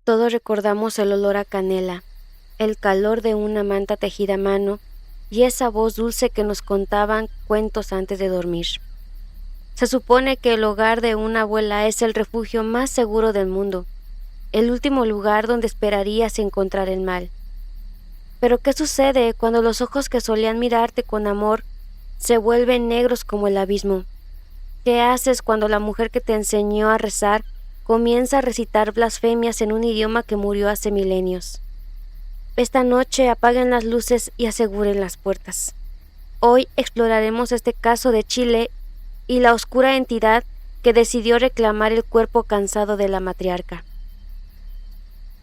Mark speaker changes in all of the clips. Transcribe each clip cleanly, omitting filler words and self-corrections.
Speaker 1: Todos recordamos el olor a canela, el calor de una manta tejida a mano y esa voz dulce que nos contaban cuentos antes de dormir. Se supone que el hogar de una abuela es el refugio más seguro del mundo, el último lugar donde esperarías encontrar el mal. Pero ¿qué sucede cuando los ojos que solían mirarte con amor se vuelven negros como el abismo? ¿Qué haces cuando la mujer que te enseñó a rezar comienza a recitar blasfemias en un idioma que murió hace milenios? Esta noche apaguen las luces y aseguren las puertas. Hoy exploraremos este caso de Chile y la oscura entidad que decidió reclamar el cuerpo cansado de la matriarca.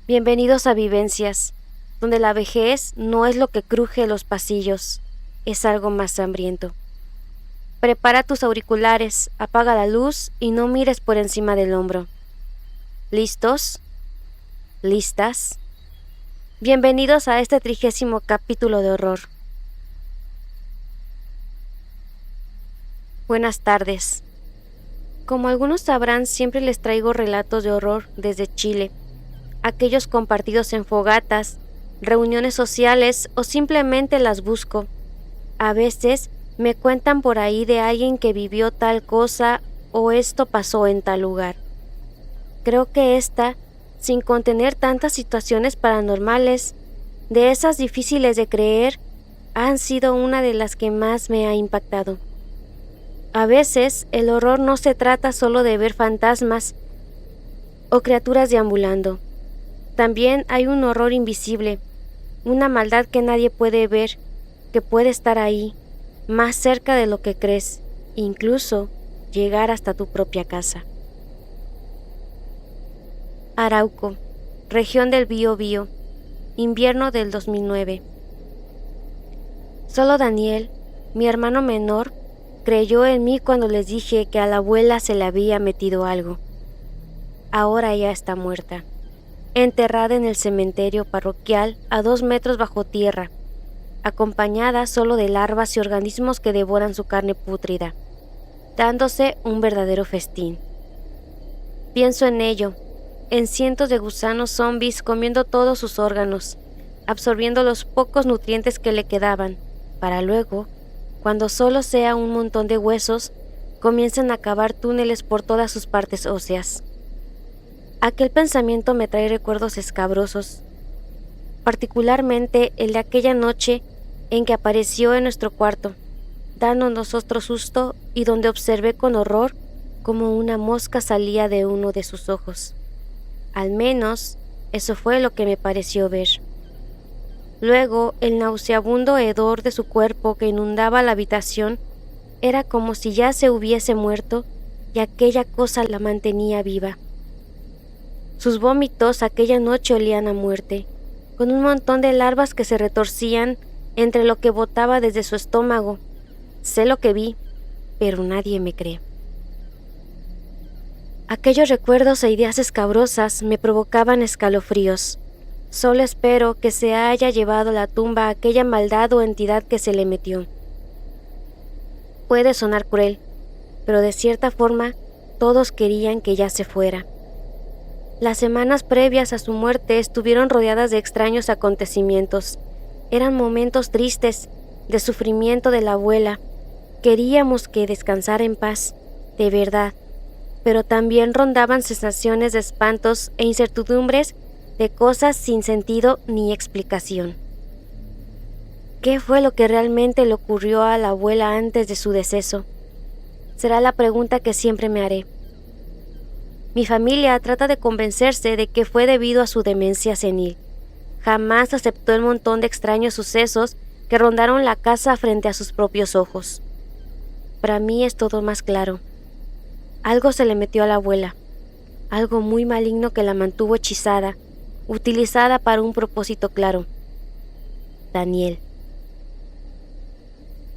Speaker 1: Bienvenidos a Vivencias, donde la vejez no es lo que cruje en los pasillos, es algo más hambriento. Prepara tus auriculares, apaga la luz y no mires por encima del hombro. ¿Listos? ¿Listas? Bienvenidos a este 30º capítulo de horror. Buenas tardes. Como algunos sabrán, siempre les traigo relatos de horror desde Chile, aquellos compartidos en fogatas, reuniones sociales o simplemente las busco. A veces me cuentan por ahí de alguien que vivió tal cosa o esto pasó en tal lugar. Creo que esta, sin contener tantas situaciones paranormales, de esas difíciles de creer, han sido una de las que más me ha impactado. A veces el horror no se trata solo de ver fantasmas o criaturas deambulando. También hay un horror invisible, una maldad que nadie puede ver, que puede estar ahí, más cerca de lo que crees, incluso llegar hasta tu propia casa. Arauco, región del Biobío, invierno del 2009. Solo Daniel, mi hermano menor, creyó en mí cuando les dije que a la abuela se le había metido algo. Ahora ya está muerta, enterrada en el cementerio parroquial a 2 metros bajo tierra, acompañada solo de larvas y organismos que devoran su carne pútrida, dándose un verdadero festín. Pienso en ello, en cientos de gusanos zombies comiendo todos sus órganos, absorbiendo los pocos nutrientes que le quedaban, para luego, cuando solo sea un montón de huesos, comiencen a cavar túneles por todas sus partes óseas. Aquel pensamiento me trae recuerdos escabrosos, particularmente el de aquella noche en que apareció en nuestro cuarto, dándonos otro susto y donde observé con horror como una mosca salía de uno de sus ojos. Al menos, eso fue lo que me pareció ver. Luego, el nauseabundo hedor de su cuerpo que inundaba la habitación era como si ya se hubiese muerto y aquella cosa la mantenía viva. Sus vómitos aquella noche olían a muerte, con un montón de larvas que se retorcían entre lo que botaba desde su estómago. Sé lo que vi, pero nadie me cree. Aquellos recuerdos e ideas escabrosas me provocaban escalofríos. Solo espero que se haya llevado a la tumba aquella maldad o entidad que se le metió. Puede sonar cruel, pero de cierta forma todos querían que ya se fuera. Las semanas previas a su muerte estuvieron rodeadas de extraños acontecimientos. Eran momentos tristes, de sufrimiento de la abuela. Queríamos que descansara en paz, de verdad, pero también rondaban sensaciones de espantos e incertidumbres de cosas sin sentido ni explicación. ¿Qué fue lo que realmente le ocurrió a la abuela antes de su deceso? Será la pregunta que siempre me haré. Mi familia trata de convencerse de que fue debido a su demencia senil. Jamás aceptó el montón de extraños sucesos que rondaron la casa frente a sus propios ojos. Para mí es todo más claro. Algo se le metió a la abuela, algo muy maligno que la mantuvo hechizada, utilizada para un propósito claro. Daniel.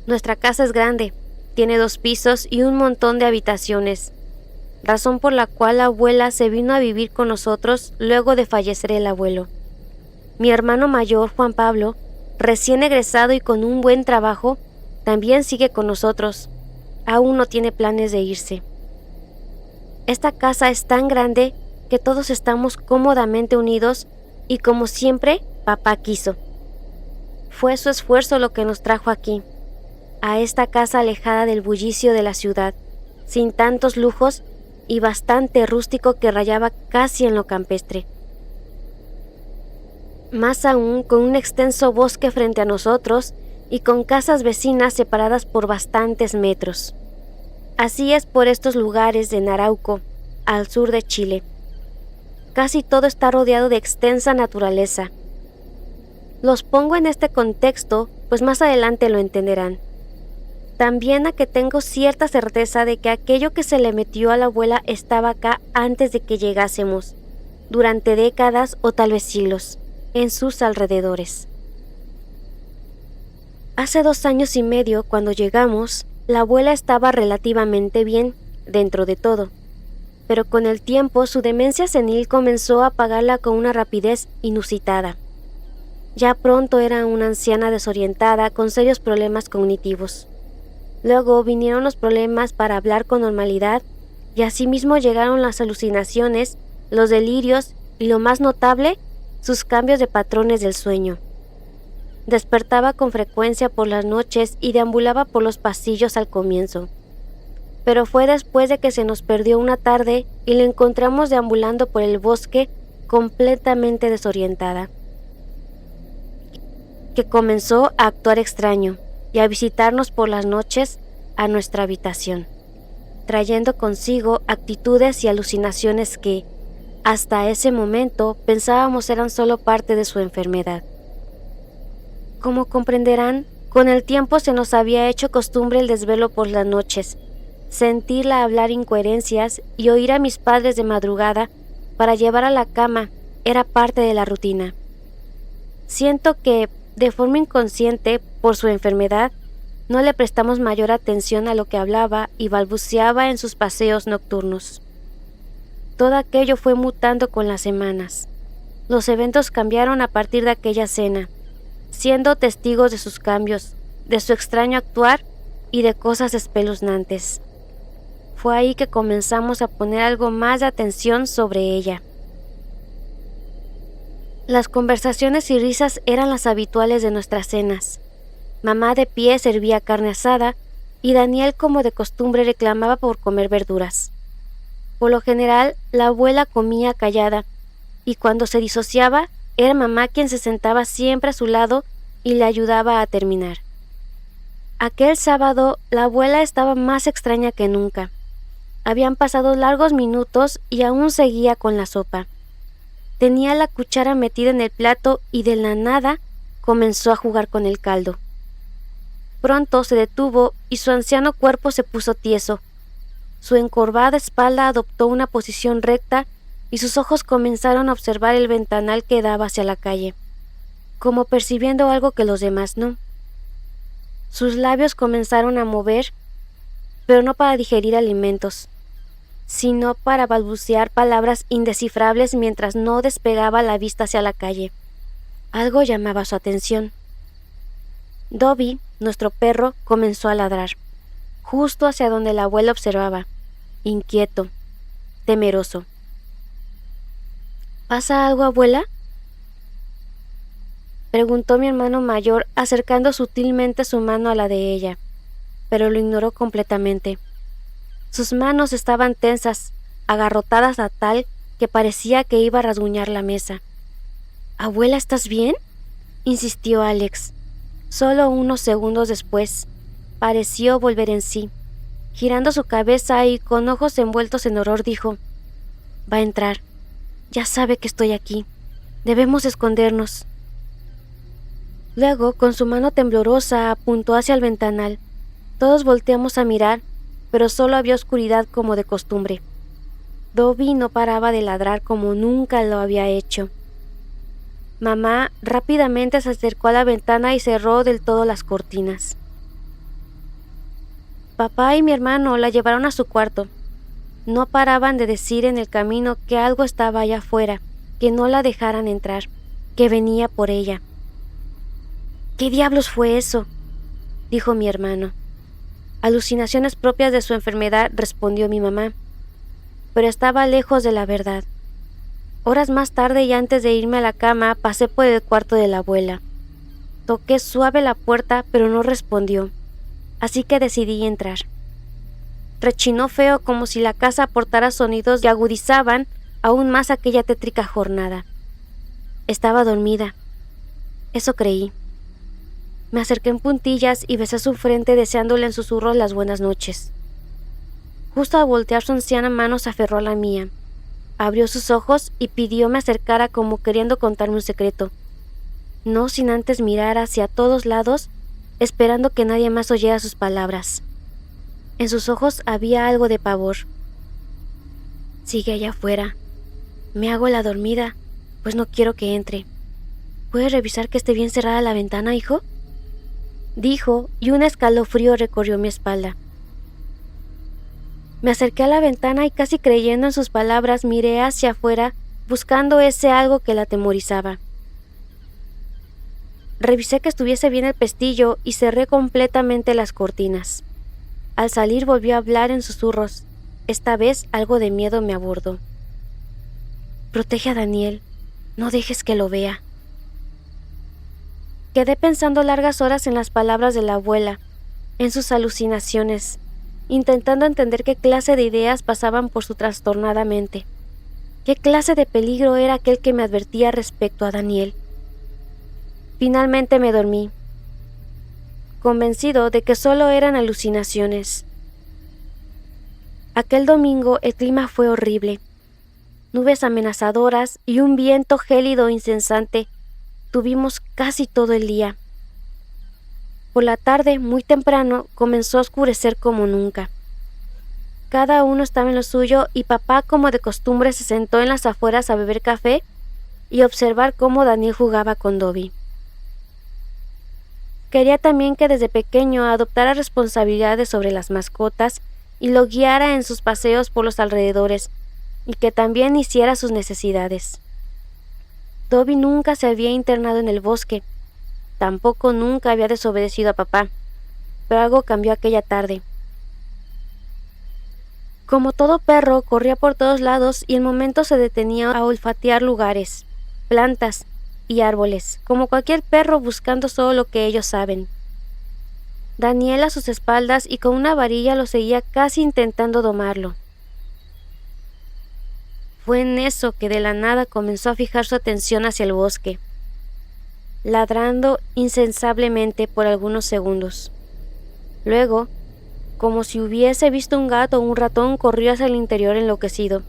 Speaker 1: Nuestra casa es grande, tiene 2 pisos y un montón de habitaciones, razón por la cual la abuela se vino a vivir con nosotros luego de fallecer el abuelo. Mi hermano mayor, Juan Pablo, recién egresado y con un buen trabajo, también sigue con nosotros. Aún no tiene planes de irse. Esta casa es tan grande que todos estamos cómodamente unidos y como siempre, papá quiso. Fue su esfuerzo lo que nos trajo aquí, a esta casa alejada del bullicio de la ciudad, sin tantos lujos y bastante rústico que rayaba casi en lo campestre. Más aún con un extenso bosque frente a nosotros y con casas vecinas separadas por bastantes metros. Así es por estos lugares de Arauco, al sur de Chile. Casi todo está rodeado de extensa naturaleza. Los pongo en este contexto, pues más adelante lo entenderán. También a que tengo cierta certeza de que aquello que se le metió a la abuela estaba acá antes de que llegásemos, durante décadas o tal vez siglos, en sus alrededores. Hace 2 años y medio, cuando llegamos, la abuela estaba relativamente bien, dentro de todo, pero con el tiempo su demencia senil comenzó a apagarla con una rapidez inusitada. Ya pronto era una anciana desorientada con serios problemas cognitivos. Luego vinieron los problemas para hablar con normalidad y asimismo llegaron las alucinaciones, los delirios y lo más notable, sus cambios de patrones del sueño. Despertaba con frecuencia por las noches y deambulaba por los pasillos al comienzo. Pero fue después de que se nos perdió una tarde y la encontramos deambulando por el bosque completamente desorientada, que comenzó a actuar extraño y a visitarnos por las noches a nuestra habitación, trayendo consigo actitudes y alucinaciones que, hasta ese momento, pensábamos eran solo parte de su enfermedad. Como comprenderán, con el tiempo se nos había hecho costumbre el desvelo por las noches, sentirla hablar incoherencias y oír a mis padres de madrugada para llevar a la cama era parte de la rutina. Siento que, de forma inconsciente, por su enfermedad, no le prestamos mayor atención a lo que hablaba y balbuceaba en sus paseos nocturnos. Todo aquello fue mutando con las semanas. Los eventos cambiaron a partir de aquella cena, siendo testigos de sus cambios, de su extraño actuar y de cosas espeluznantes. Fue ahí que comenzamos a poner algo más de atención sobre ella. Las conversaciones y risas eran las habituales de nuestras cenas. Mamá de pie servía carne asada y Daniel, como de costumbre, reclamaba por comer verduras. Por lo general, la abuela comía callada y cuando se disociaba, era mamá quien se sentaba siempre a su lado y le ayudaba a terminar. Aquel sábado, la abuela estaba más extraña que nunca. Habían pasado largos minutos y aún seguía con la sopa. Tenía la cuchara metida en el plato y de la nada comenzó a jugar con el caldo. Pronto se detuvo y su anciano cuerpo se puso tieso. Su encorvada espalda adoptó una posición recta y sus ojos comenzaron a observar el ventanal que daba hacia la calle, como percibiendo algo que los demás no. Sus labios comenzaron a mover, pero no para digerir alimentos, sino para balbucear palabras indescifrables mientras no despegaba la vista hacia la calle. Algo llamaba su atención. Dobby, nuestro perro, comenzó a ladrar, justo hacia donde la abuela observaba, inquieto, temeroso. ¿Pasa algo, abuela?, preguntó mi hermano mayor, acercando sutilmente su mano a la de ella, pero lo ignoró completamente. Sus manos estaban tensas, agarrotadas a tal que parecía que iba a rasguñar la mesa. «Abuela, ¿estás bien?», insistió Alex. Solo unos segundos después, pareció volver en sí. Girando su cabeza y con ojos envueltos en horror dijo: «Va a entrar. Ya sabe que estoy aquí. Debemos escondernos». Luego, con su mano temblorosa, apuntó hacia el ventanal. Todos volteamos a mirar, pero solo había oscuridad como de costumbre. Dobby no paraba de ladrar como nunca lo había hecho. Mamá rápidamente se acercó a la ventana y cerró del todo las cortinas. Papá y mi hermano la llevaron a su cuarto. No paraban de decir en el camino que algo estaba allá afuera, que no la dejaran entrar, que venía por ella. «¿Qué diablos fue eso?», dijo mi hermano. «Alucinaciones propias de su enfermedad», respondió mi mamá. Pero estaba lejos de la verdad. Horas más tarde y antes de irme a la cama, pasé por el cuarto de la abuela. Toqué suave la puerta, pero no respondió, así que decidí entrar. Rechinó feo como si la casa aportara sonidos que agudizaban aún más aquella tétrica jornada. Estaba dormida. Eso creí. Me acerqué en puntillas y besé su frente deseándole en susurros las buenas noches. Justo al voltear su anciana mano se aferró a la mía. Abrió sus ojos y pidió me acercara como queriendo contarme un secreto. No sin antes mirar hacia todos lados, esperando que nadie más oyera sus palabras. En sus ojos había algo de pavor. Sigue allá afuera. Me hago la dormida, pues no quiero que entre. ¿Puedes revisar que esté bien cerrada la ventana, hijo? Dijo, y un escalofrío recorrió mi espalda. Me acerqué a la ventana y casi creyendo en sus palabras miré hacia afuera, buscando ese algo que la atemorizaba. Revisé que estuviese bien el pestillo y cerré completamente las cortinas. Al salir volvió a hablar en susurros. Esta vez algo de miedo me abordó. Protege a Daniel, no dejes que lo vea. Quedé pensando largas horas en las palabras de la abuela, en sus alucinaciones, intentando entender qué clase de ideas pasaban por su trastornada mente. ¿Qué clase de peligro era aquel que me advertía respecto a Daniel? Finalmente me dormí, convencido de que solo eran alucinaciones. Aquel domingo el clima fue horrible. Nubes amenazadoras y un viento gélido e incesante tuvimos casi todo el día. Por la tarde, muy temprano, comenzó a oscurecer como nunca. Cada uno estaba en lo suyo y papá, como de costumbre, se sentó en las afueras a beber café y observar cómo Daniel jugaba con Dobby. Quería también que desde pequeño adoptara responsabilidades sobre las mascotas y lo guiara en sus paseos por los alrededores, y que también hiciera sus necesidades. Dobby nunca se había internado en el bosque, tampoco nunca había desobedecido a papá, pero algo cambió aquella tarde. Como todo perro, corría por todos lados y en momentos se detenía a olfatear lugares, plantas y árboles, como cualquier perro buscando solo lo que ellos saben. Daniel a sus espaldas y con una varilla lo seguía casi intentando domarlo. Fue en eso que de la nada comenzó a fijar su atención hacia el bosque, ladrando insensablemente por algunos segundos. Luego, como si hubiese visto un gato o un ratón, corrió hacia el interior enloquecido.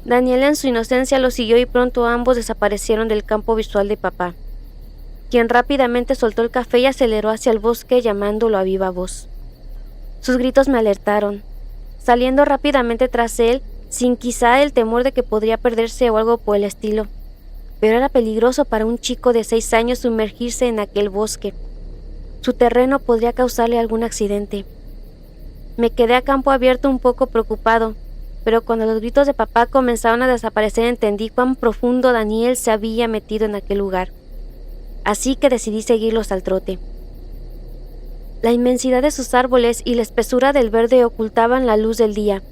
Speaker 1: Daniel en su inocencia lo siguió y pronto ambos desaparecieron del campo visual de papá, quien rápidamente soltó el café y aceleró hacia el bosque llamándolo a viva voz. Sus gritos me alertaron, saliendo rápidamente tras él, sin quizá el temor de que podría perderse o algo por el estilo. Pero era peligroso para un chico de 6 años sumergirse en aquel bosque. Su terreno podría causarle algún accidente. Me quedé a campo abierto un poco preocupado, pero cuando los gritos de papá comenzaron a desaparecer entendí cuán profundo Daniel se había metido en aquel lugar. Así que decidí seguirlos al trote. La inmensidad de sus árboles y la espesura del verde ocultaban la luz del día.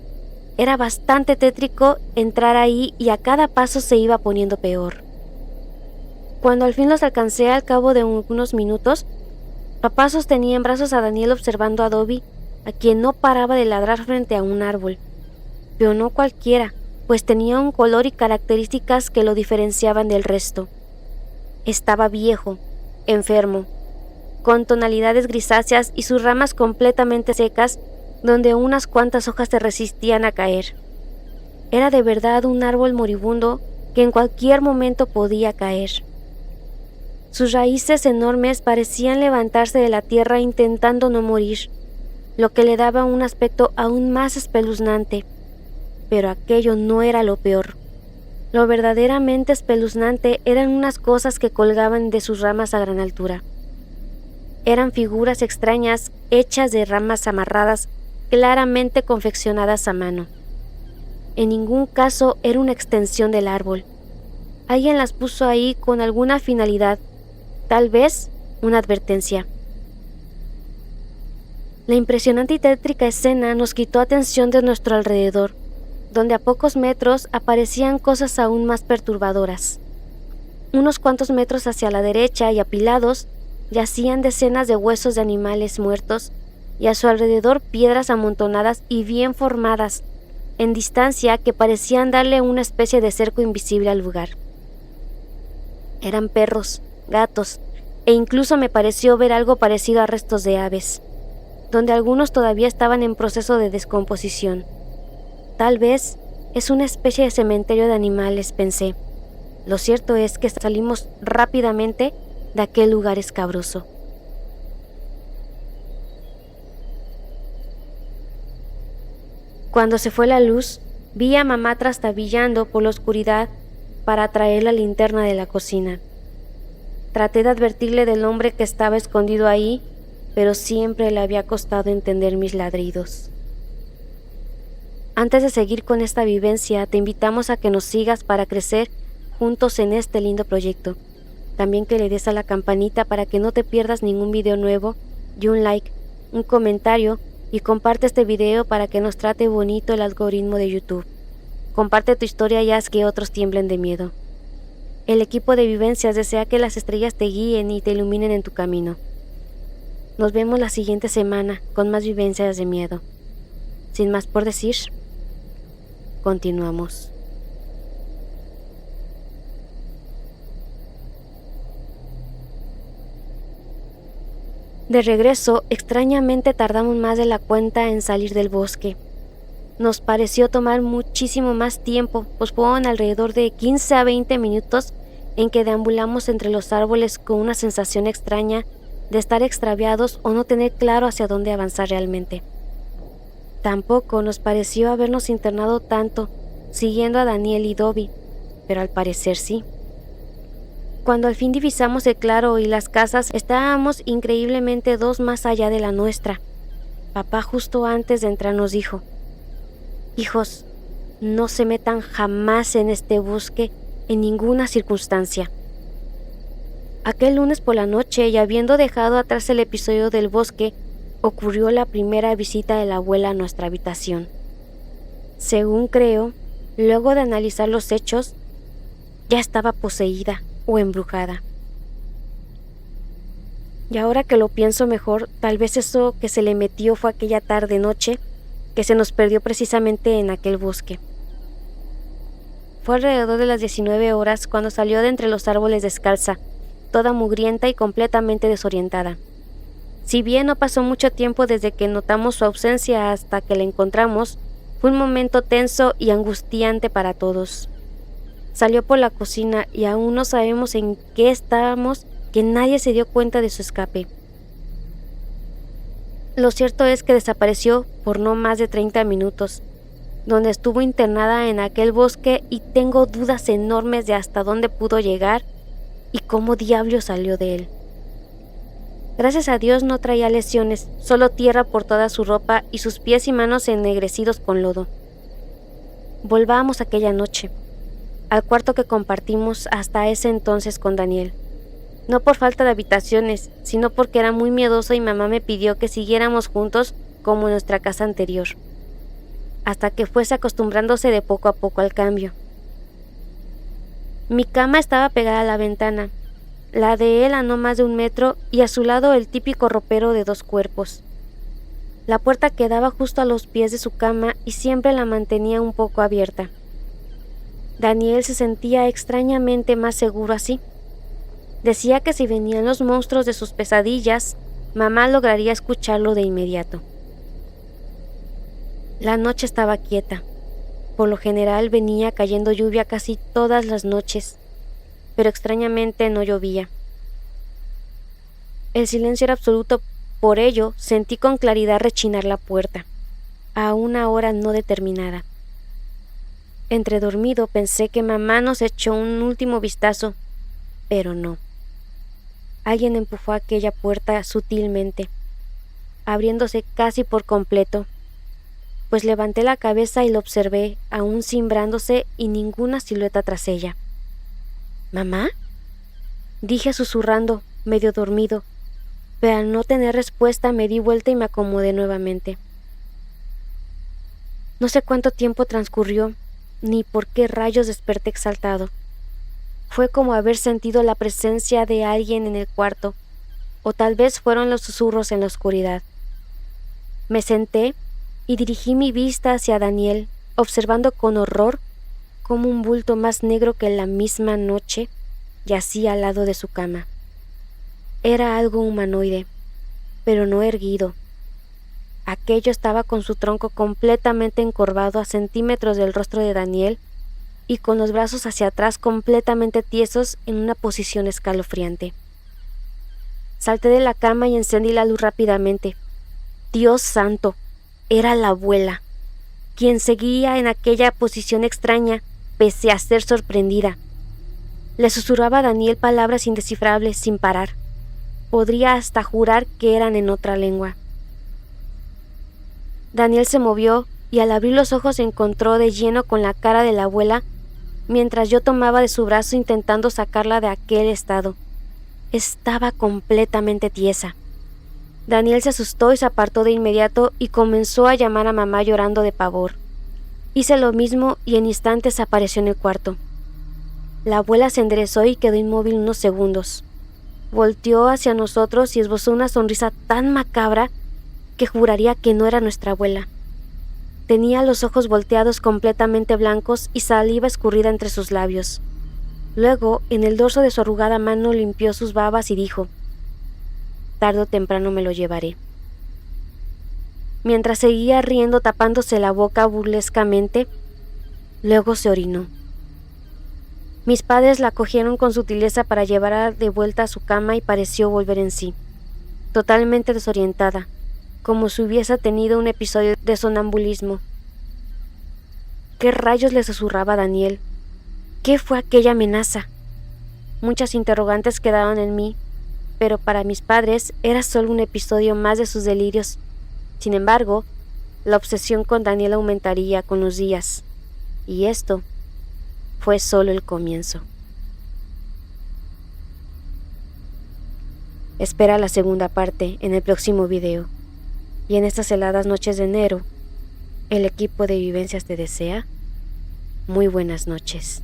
Speaker 1: Era bastante tétrico entrar ahí y a cada paso se iba poniendo peor. Cuando al fin los alcancé al cabo de unos minutos, papá sostenía en brazos a Daniel observando a Dobby, a quien no paraba de ladrar frente a un árbol. Pero no cualquiera, pues tenía un color y características que lo diferenciaban del resto. Estaba viejo, enfermo, con tonalidades grisáceas y sus ramas completamente secas, donde unas cuantas hojas se resistían a caer. Era de verdad un árbol moribundo que en cualquier momento podía caer. Sus raíces enormes parecían levantarse de la tierra intentando no morir, lo que le daba un aspecto aún más espeluznante. Pero aquello no era lo peor. Lo verdaderamente espeluznante eran unas cosas que colgaban de sus ramas a gran altura. Eran figuras extrañas hechas de ramas amarradas, claramente confeccionadas a mano. En ningún caso era una extensión del árbol. Alguien las puso ahí con alguna finalidad, tal vez una advertencia. La impresionante y tétrica escena nos quitó atención de nuestro alrededor. donde a pocos metros aparecían cosas aún más perturbadoras. Unos cuantos metros hacia la derecha y apilados yacían decenas de huesos de animales muertos y a su alrededor piedras amontonadas y bien formadas, en distancia que parecían darle una especie de cerco invisible al lugar. Eran perros, gatos, e incluso me pareció ver algo parecido a restos de aves, donde algunos todavía estaban en proceso de descomposición. Tal vez es una especie de cementerio de animales, pensé. Lo cierto es que salimos rápidamente de aquel lugar escabroso. Cuando se fue la luz, vi a mamá trastabillando por la oscuridad para traer la linterna de la cocina. Traté de advertirle del hombre que estaba escondido ahí, pero siempre le había costado entender mis ladridos. Antes de seguir con esta vivencia, te invitamos a que nos sigas para crecer juntos en este lindo proyecto. También que le des a la campanita para que no te pierdas ningún video nuevo, y un like, un comentario, y comparte este video para que nos trate bonito el algoritmo de YouTube. Comparte tu historia y haz que otros tiemblen de miedo. El equipo de Vivencias desea que las estrellas te guíen y te iluminen en tu camino. Nos vemos la siguiente semana con más vivencias de miedo. Sin más por decir, continuamos. De regreso, extrañamente tardamos más de la cuenta en salir del bosque. Nos pareció tomar muchísimo más tiempo, pues fueron alrededor de 15 a 20 minutos en que deambulamos entre los árboles con una sensación extraña de estar extraviados o no tener claro hacia dónde avanzar realmente. Tampoco nos pareció habernos internado tanto, siguiendo a Daniel y Dobby, pero al parecer sí. Cuando al fin divisamos el claro y las casas, estábamos increíblemente 2 más allá de la nuestra. Papá justo antes de entrar nos dijo: «Hijos, no se metan jamás en este bosque en ninguna circunstancia». Aquel lunes por la noche, y habiendo dejado atrás el episodio del bosque, ocurrió la primera visita de la abuela a nuestra habitación. Según creo, luego de analizar los hechos, ya estaba poseída o embrujada. Y ahora que lo pienso mejor, tal vez eso que se le metió fue aquella tarde-noche que se nos perdió precisamente en aquel bosque. Fue alrededor de las 19 horas cuando salió de entre los árboles descalza, toda mugrienta y completamente desorientada. Si bien no pasó mucho tiempo desde que notamos su ausencia hasta que la encontramos, fue un momento tenso y angustiante para todos. Salió por la cocina y aún no sabemos en qué estábamos, que nadie se dio cuenta de su escape. Lo cierto es que desapareció por no más de 30 minutos, donde estuvo internada en aquel bosque, y tengo dudas enormes de hasta dónde pudo llegar y cómo diablos salió de él. Gracias a Dios no traía lesiones, solo tierra por toda su ropa y sus pies y manos ennegrecidos con lodo. Volvábamos aquella noche al cuarto que compartimos hasta ese entonces con Daniel. No por falta de habitaciones, sino porque era muy miedoso y mamá me pidió que siguiéramos juntos como en nuestra casa anterior, hasta que fuese acostumbrándose de poco a poco al cambio. Mi cama estaba pegada a la ventana, la de él a no más de 1 metro y a su lado el típico ropero de 2 cuerpos. La puerta quedaba justo a los pies de su cama y siempre la mantenía un poco abierta. Daniel se sentía extrañamente más seguro así. Decía que si venían los monstruos de sus pesadillas, mamá lograría escucharlo de inmediato. La noche estaba quieta. Por lo general venía cayendo lluvia casi todas las noches, pero extrañamente no llovía. El silencio era absoluto, por ello sentí con claridad rechinar la puerta, a una hora no determinada. Entre dormido pensé que mamá nos echó un último vistazo, pero no. Alguien empujó aquella puerta sutilmente, abriéndose casi por completo, pues levanté la cabeza y lo observé, aún cimbrándose y ninguna silueta tras ella. ¿Mamá?, dije susurrando, medio dormido, pero al no tener respuesta me di vuelta y me acomodé nuevamente. No sé cuánto tiempo transcurrió, ni por qué rayos desperté exaltado. Fue como haber sentido la presencia de alguien en el cuarto, o tal vez fueron los susurros en la oscuridad. Me senté y dirigí mi vista hacia Daniel, observando con horror cómo un bulto más negro que la misma noche yacía al lado de su cama. Era algo humanoide, pero no erguido. Aquello estaba con su tronco completamente encorvado a centímetros del rostro de Daniel y con los brazos hacia atrás completamente tiesos en una posición escalofriante. Salté de la cama y encendí la luz rápidamente. Dios santo, era la abuela, quien seguía en aquella posición extraña, pese a ser sorprendida. Le susurraba a Daniel palabras indescifrables sin parar. Podría hasta jurar que eran en otra lengua. Daniel se movió y al abrir los ojos se encontró de lleno con la cara de la abuela, mientras yo tomaba de su brazo intentando sacarla de aquel estado. Estaba completamente tiesa. Daniel se asustó y se apartó de inmediato y comenzó a llamar a mamá llorando de pavor. Hice lo mismo y en instantes apareció en el cuarto. La abuela se enderezó y quedó inmóvil unos segundos. Volteó hacia nosotros y esbozó una sonrisa tan macabra que juraría que no era nuestra abuela. Tenía los ojos volteados completamente blancos y saliva escurrida entre sus labios. Luego, en el dorso de su arrugada mano limpió sus babas y dijo: «Tarde o temprano me lo llevaré». Mientras seguía riendo tapándose la boca burlescamente, luego se orinó. Mis padres la cogieron con sutileza para llevarla de vuelta a su cama y pareció volver en sí, totalmente desorientada, como si hubiese tenido un episodio de sonambulismo. ¿Qué rayos le susurraba Daniel? ¿Qué fue aquella amenaza? Muchas interrogantes quedaron en mí, pero para mis padres era solo un episodio más de sus delirios. Sin embargo, la obsesión con Daniel aumentaría con los días, y esto fue solo el comienzo. Espera la segunda parte en el próximo video. Y en estas heladas noches de enero, el equipo de Vivencias te desea muy buenas noches.